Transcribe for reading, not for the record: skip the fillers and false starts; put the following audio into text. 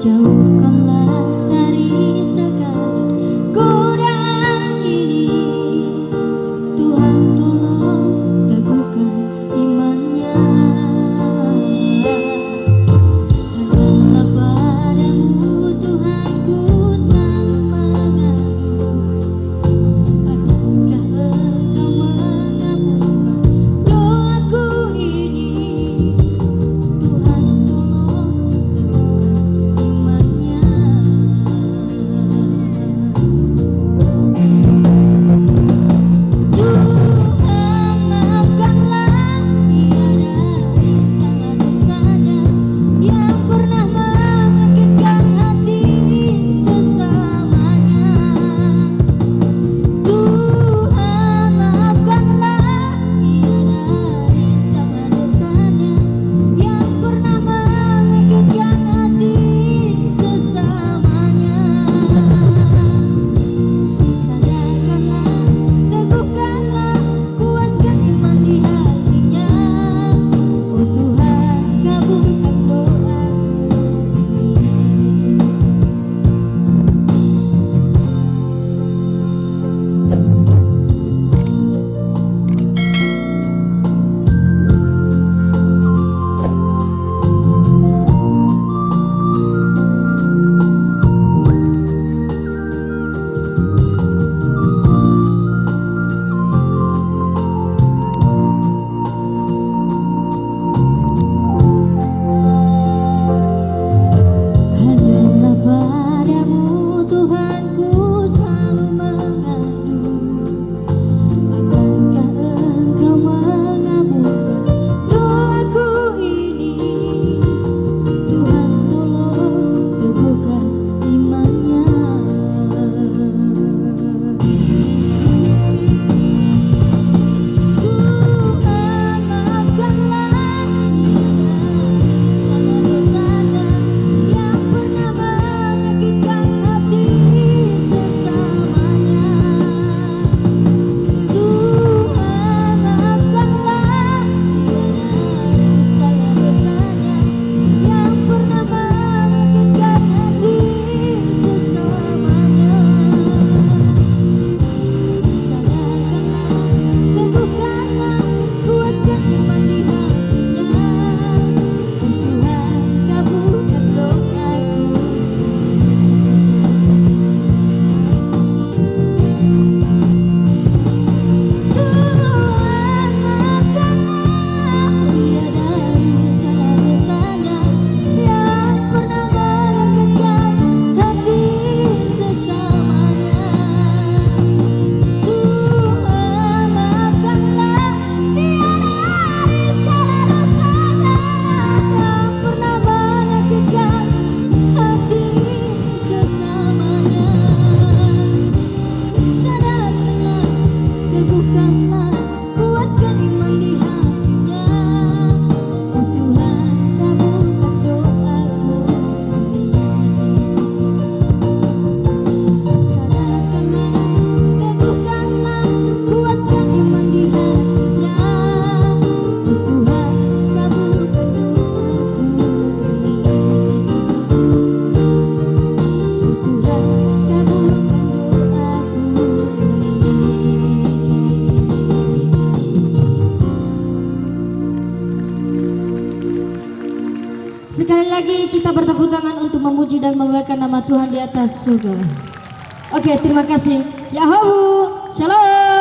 Jauhkanlah dari segala godaan ini, Tuhan tolong teguhkan imannya. Hanyalah padamu Tuhan ku selalu mengadu, akankah Engkau mengabulkan doaku ini, Tuhan tolong teguhkan imannya. Tuhan maafkanlah dia dari segala dosanya yang pernah menyakitkan hati sesamanya. Tuhan maafkanlah dia dari segala dosanya yang pernah menyakitkan hati sesamanya. Sadarkanlah, teguhkanlah, kuatkan iman di hatinya. Oh Tuhan, kabulkan doaku ini. Hanyalah padamu Tuhan ku selalu mengadu, akankah Engkau mengabulkan doaku ini, Tuhan tolong teguhkan imannya. Tuhan maafkanlah dia dari segala dosanya yang pernah menyakitkan hati sesamanya. Tuhan maafkanlah dia dari segala dosanya yang pernah menyakitkan hati sesamanya. Sadarkanlah, teguhkanlah, kuatkan iman di hatinya. Oh Tuhan, kabulkan doaku ini. Tuhan maafkanlah dia dari segala dosanya yang pernah menyakitkan hati sesamanya. Tuhan maafkanlah dia dari segala dosanya yang pernah menyakitkan hati sesamanya. Sadarkanlah, teguhkanlah, kuatkan iman di hatinya. Oh Tuhan, kabulkan doaku ini. Sadarkanlah, teguhkanlah, kuatkan iman di hatinya. Oh Tuhan, kabulkan doaku ini. Oh Tuhan, kabulkan doaku ini. Sekali lagi kita bertepuk tangan untuk memuji dan memuliakan nama Tuhan di atas surga. Oke, terima kasih. Yahoo, shalom.